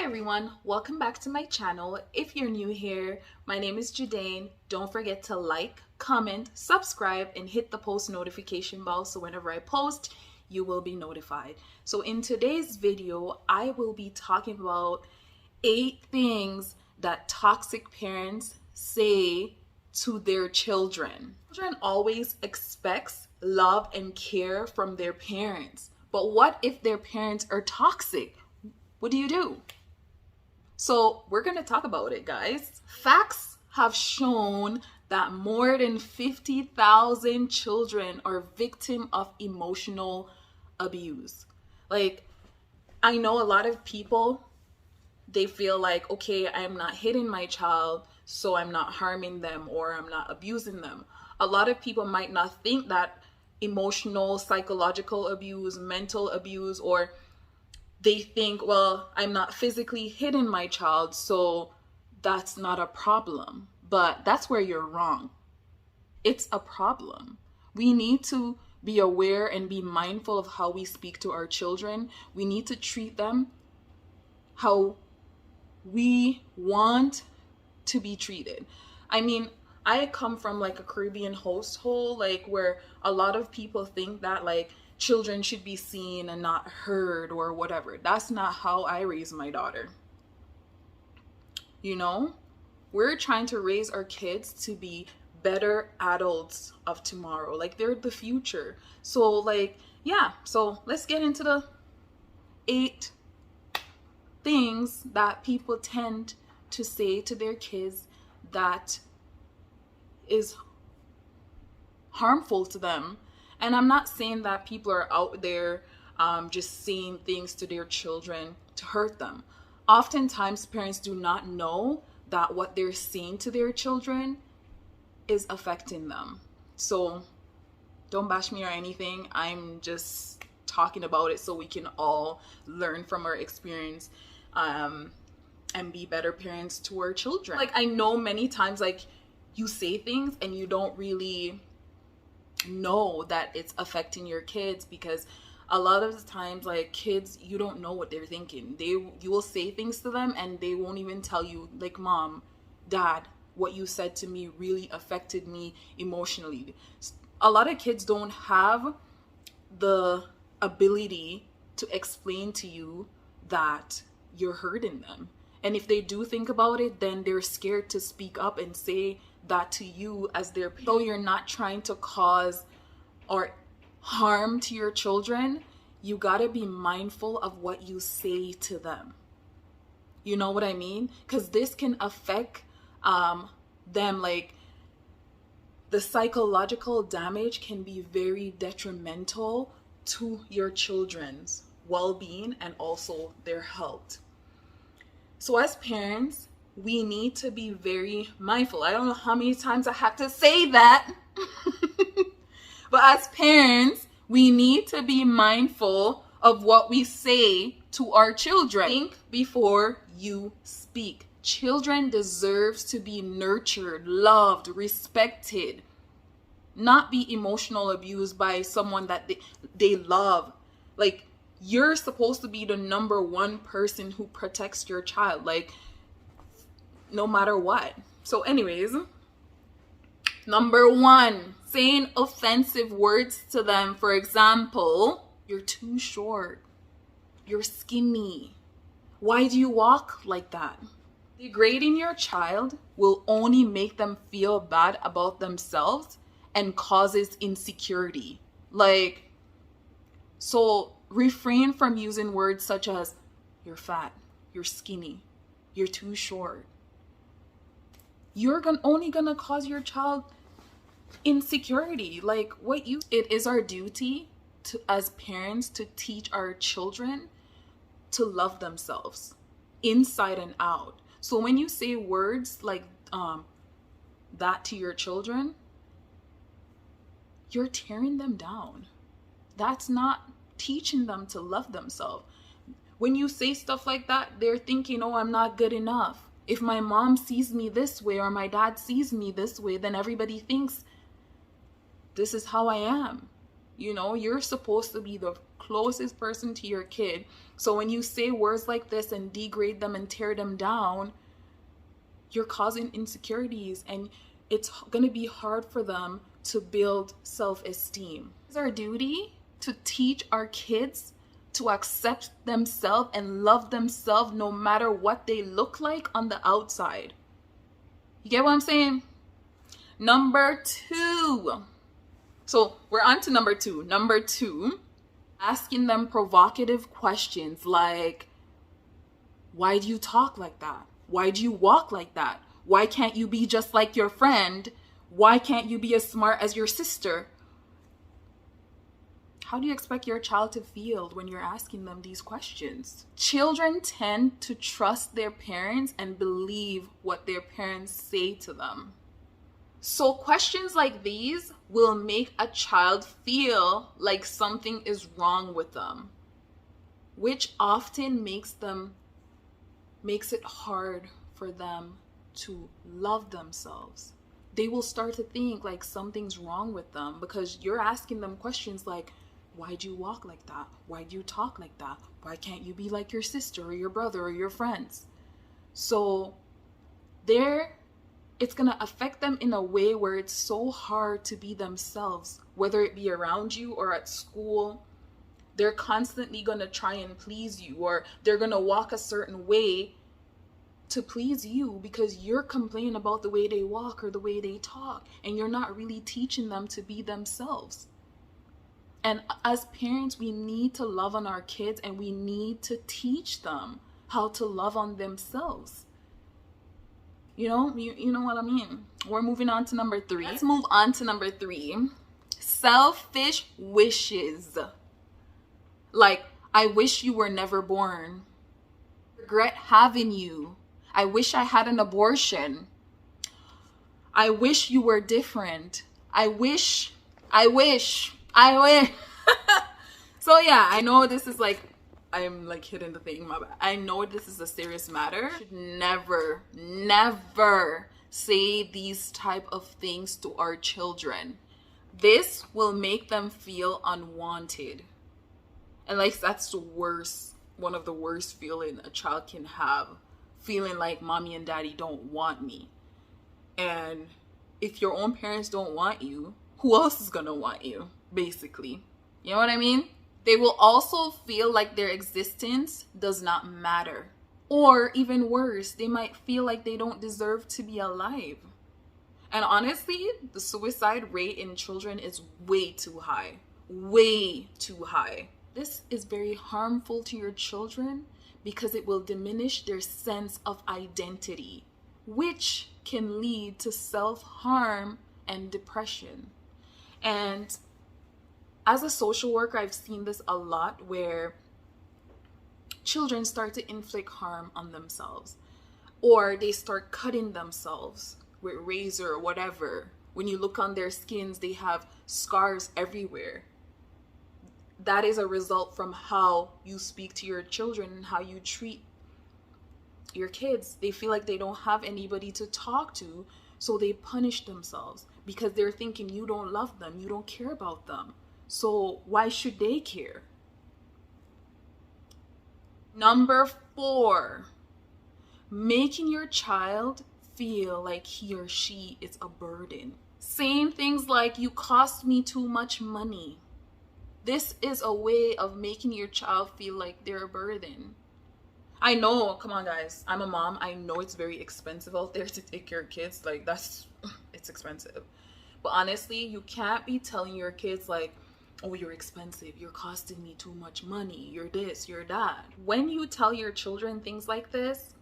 Hi everyone, welcome back to my channel. If you're new here, my name is Judane. Don't forget to like, comment, subscribe, and hit the post notification bell so whenever I post, you will be notified. So in today's video, I will be talking about 8 things that toxic parents say to their children. Children always expects love and care from their parents. But what if their parents are toxic? What do you do? So we're going to talk about it, guys. Facts have shown that more than 50,000 children are victim of emotional abuse. Like, I know a lot of people, they feel like, okay, I'm not hitting my child, so I'm not harming them or I'm not abusing them. A lot of people might not think that emotional, psychological abuse, mental abuse, or they think, well, I'm not physically hitting my child, so that's not a problem. But that's where you're wrong. It's a problem. We need to be aware and be mindful of how we speak to our children. We need to treat them how we want to be treated. I mean, I come from like a Caribbean household, like where a lot of people think that like children should be seen and not heard or whatever. That's not how I raise my daughter. You know, we're trying to raise our kids to be better adults of tomorrow. Like they're the future. So like, yeah, so let's get into the 8 things that people tend to say to their kids that is harmful to them. And I'm not saying that people are out there just saying things to their children to hurt them. Oftentimes, parents do not know that what they're saying to their children is affecting them. So don't bash me or anything. I'm just talking about it so we can all learn from our experience and be better parents to our children. Like, I know many times, like, you say things and you don't really know that it's affecting your kids, because a lot of the times, like, kids, you don't know what they're thinking. You will say things to them and they won't even tell you, like, mom, dad, what you said to me really affected me emotionally. A lot of kids don't have the ability to explain to you that you're hurting them. And if they do think about it, then they're scared to speak up and say that to you as their parent. Though you're not trying to cause or harm to your children, you gotta be mindful of what you say to them. You know what I mean? Because this can affect them. Like, the psychological damage can be very detrimental to your children's well-being and also their health. So as parents, we need to be very mindful. I don't know how many times I have to say that. But as parents, we need to be mindful of what we say to our children. Think before you speak. Children deserve to be nurtured, loved, respected, not be emotional abused by someone that they love. Like, you're supposed to be the number one person who protects your child, like, no matter what. So anyways, number 1, saying offensive words to them. For example, you're too short, you're skinny, why do you walk like that? Degrading your child will only make them feel bad about themselves and causes insecurity. Like, so refrain from using words such as you're fat, you're skinny, you're too short. You're only gonna cause your child insecurity. Like, it is our duty to, as parents, to teach our children to love themselves inside and out. So when you say words like that to your children, you're tearing them down. That's not teaching them to love themselves. When you say stuff like that, they're thinking, oh, I'm not good enough. If my mom sees me this way or my dad sees me this way, then everybody thinks this is how I am. You know, you're supposed to be the closest person to your kid. So when you say words like this and degrade them and tear them down, you're causing insecurities, and it's going to be hard for them to build self-esteem. It's our duty to teach our kids to accept themselves and love themselves no matter what they look like on the outside. You get what I'm saying? Number 2. So we're on to number 2. Number 2, asking them provocative questions like, why do you talk like that? Why do you walk like that? Why can't you be just like your friend? Why can't you be as smart as your sister? How do you expect your child to feel when you're asking them these questions? Children tend to trust their parents and believe what their parents say to them. So questions like these will make a child feel like something is wrong with them, which often makes it hard for them to love themselves. They will start to think like something's wrong with them because you're asking them questions like, why do you walk like that? Why do you talk like that? Why can't you be like your sister or your brother or your friends? So it's going to affect them in a way where it's so hard to be themselves, whether it be around you or at school. They're constantly going to try and please you, or they're going to walk a certain way to please you because you're complaining about the way they walk or the way they talk, and you're not really teaching them to be themselves. And as parents, we need to love on our kids, and we need to teach them how to love on themselves. You know what I mean? We're moving on to number 3. Let's move on to number 3. Selfish wishes. Like, I wish you were never born. Regret having you. I wish I had an abortion. I wish you were different. I wish. So yeah, I know this is like, I'm like hitting the thing, my bad. I know this is a serious matter. You should never say these type of things to our children. This will make them feel unwanted. And like, that's the worst, one of the worst feeling a child can have. Feeling like mommy and daddy don't want me. And if your own parents don't want you, who else is gonna want you, basically? You know what I mean? They will also feel like their existence does not matter. Or even worse, they might feel like they don't deserve to be alive. And honestly, the suicide rate in children is way too high. Way too high. This is very harmful to your children because it will diminish their sense of identity, which can lead to self-harm and depression. And as a social worker, I've seen this a lot where children start to inflict harm on themselves, or they start cutting themselves with razor or whatever. When you look on their skins, they have scars everywhere. That is a result from how you speak to your children and how you treat your kids. They feel like they don't have anybody to talk to, so they punish themselves because they're thinking you don't love them, you don't care about them. So why should they care? Number 4, making your child feel like he or she is a burden. Saying things like, you cost me too much money. This is a way of making your child feel like they're a burden. I know, come on guys, I'm a mom. I know it's very expensive out there to take care of kids. Like, it's expensive. But honestly, you can't be telling your kids like, oh, you're expensive, you're costing me too much money, you're this, you're that. When you tell your children things like this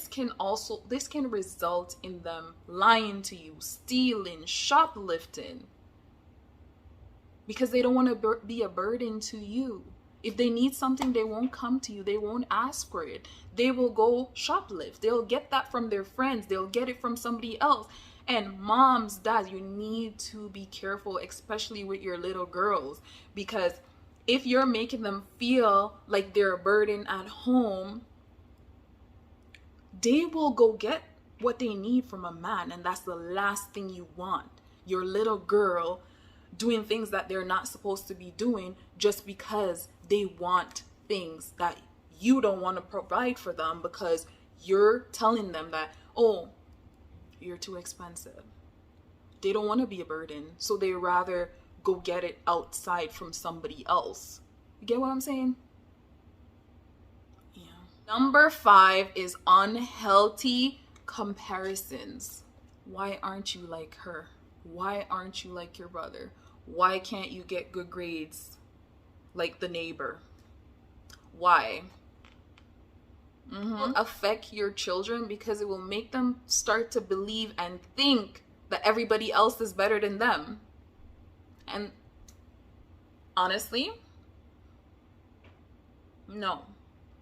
can result in them lying to you, stealing, shoplifting, because they don't want to be a burden to you. If they need something, they won't come to you, they won't ask for it. They will go shoplift. They'll get that from their friends, they'll get it from somebody else. And moms, dads, you need to be careful, especially with your little girls, because if you're making them feel like they're a burden at home, they will go get what they need from a man, and that's the last thing you want. Your little girl doing things that they're not supposed to be doing just because they want things that you don't want to provide for them, because you're telling them that, oh, you're too expensive. They don't want to be a burden, so they rather go get it outside from somebody else. You get what I'm saying? Yeah. Number 5 is unhealthy comparisons. Why aren't you like her? Why aren't you like your brother? Why can't you get good grades like the neighbor? Why? Will affect your children because it will make them start to believe and think that everybody else is better than them. And honestly, no,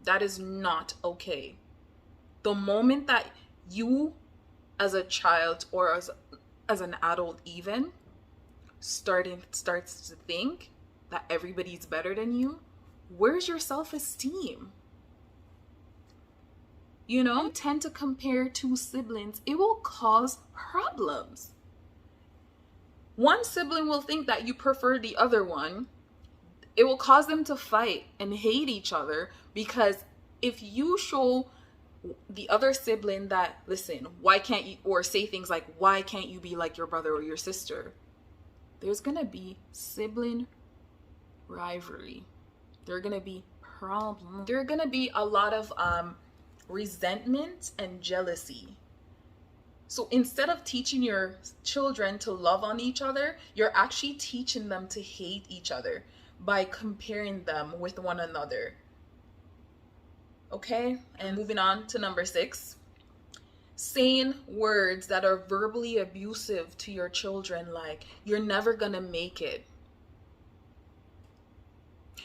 that is not okay. The moment that you as a child or as an adult even starts to think that everybody's better than you, where's your self-esteem? You know, you tend to compare two siblings, it will cause problems. One sibling will think that you prefer the other one. It will cause them to fight and hate each other, because if you show the other sibling that, listen, why can't you, or say things like, why can't you be like your brother or your sister? There's gonna be sibling rivalry. There are gonna be problems. There are gonna be a lot of resentment and jealousy. So instead of teaching your children to love on each other, you're actually teaching them to hate each other by comparing them with one another. Okay? And moving on to number 6. Saying words that are verbally abusive to your children, like, you're never gonna make it.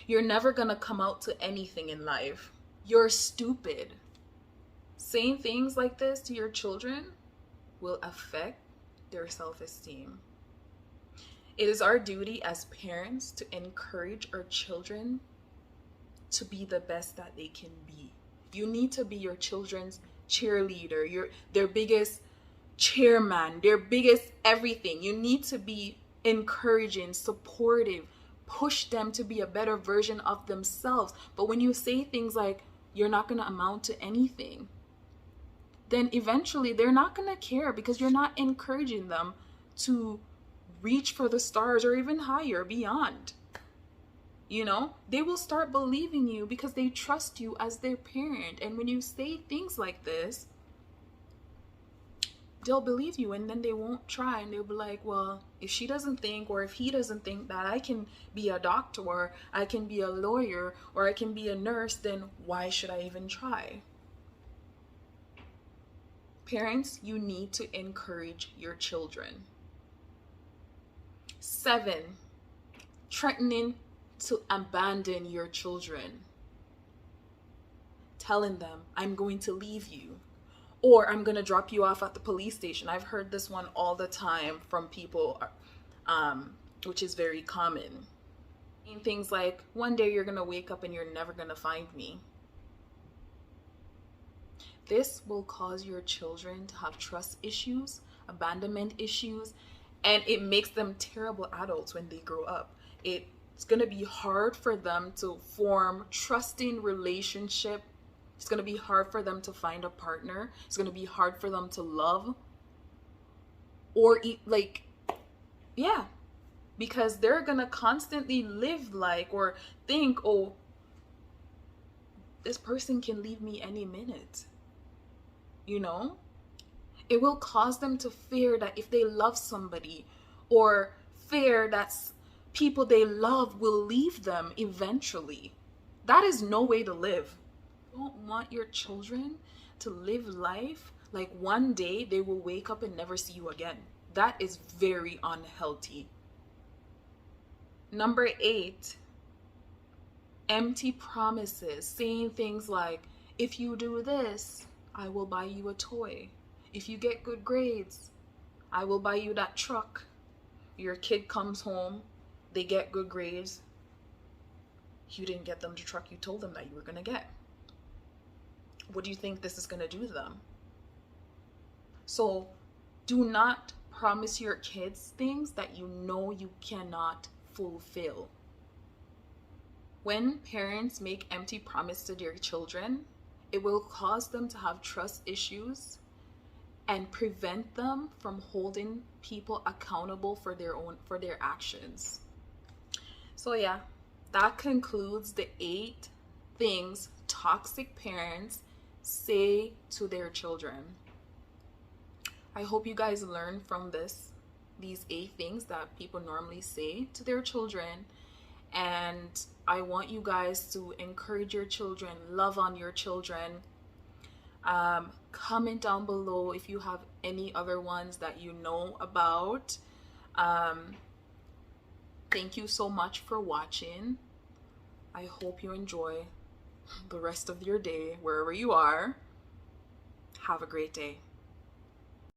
You're never gonna come out to anything in life. You're stupid. Saying things like this to your children will affect their self-esteem. It is our duty as parents to encourage our children to be the best that they can be. You need to be your children's cheerleader, their biggest chairman, their biggest everything. You need to be encouraging, supportive, push them to be a better version of themselves. But when you say things like, you're not going to amount to anything, then eventually they're not going to care, because you're not encouraging them to reach for the stars or even higher, beyond. You know, they will start believing you because they trust you as their parent. And when you say things like this, they'll believe you, and then they won't try, and they'll be like, well, if she doesn't think, or if he doesn't think that I can be a doctor, or I can be a lawyer, or I can be a nurse, then why should I even try? Parents, you need to encourage your children. 7, threatening to abandon your children. Telling them, I'm going to leave you, or I'm going to drop you off at the police station. I've heard this one all the time from people, which is very common. Things like, one day you're going to wake up and you're never going to find me. This will cause your children to have trust issues, abandonment issues, and it makes them terrible adults when they grow up. It's going to be hard for them to form trusting relationship. It's going to be hard for them to find a partner. It's going to be hard for them to love or eat, because they're going to constantly live like, or think, oh, this person can leave me any minute. You know, it will cause them to fear that if they love somebody, or fear that people they love will leave them eventually. That is no way to live. You don't want your children to live life like one day they will wake up and never see you again. That is very unhealthy. Number 8, empty promises, saying things like, if you do this, I will buy you a toy. If you get good grades, I will buy you that truck. Your kid comes home, they get good grades. You didn't get them the truck you told them that you were going to get. What do you think this is going to do to them? So do not promise your kids things that you know you cannot fulfill. When parents make empty promises to their children, it will cause them to have trust issues and prevent them from holding people accountable for their actions. So yeah, that concludes the 8 things toxic parents say to their children. I hope you guys learn from these 8 things that people normally say to their children. And I want you guys to encourage your children, love on your children. Comment down below if you have any other ones that you know about. Thank you so much for watching. I hope you enjoy the rest of your day wherever you are. Have a great day.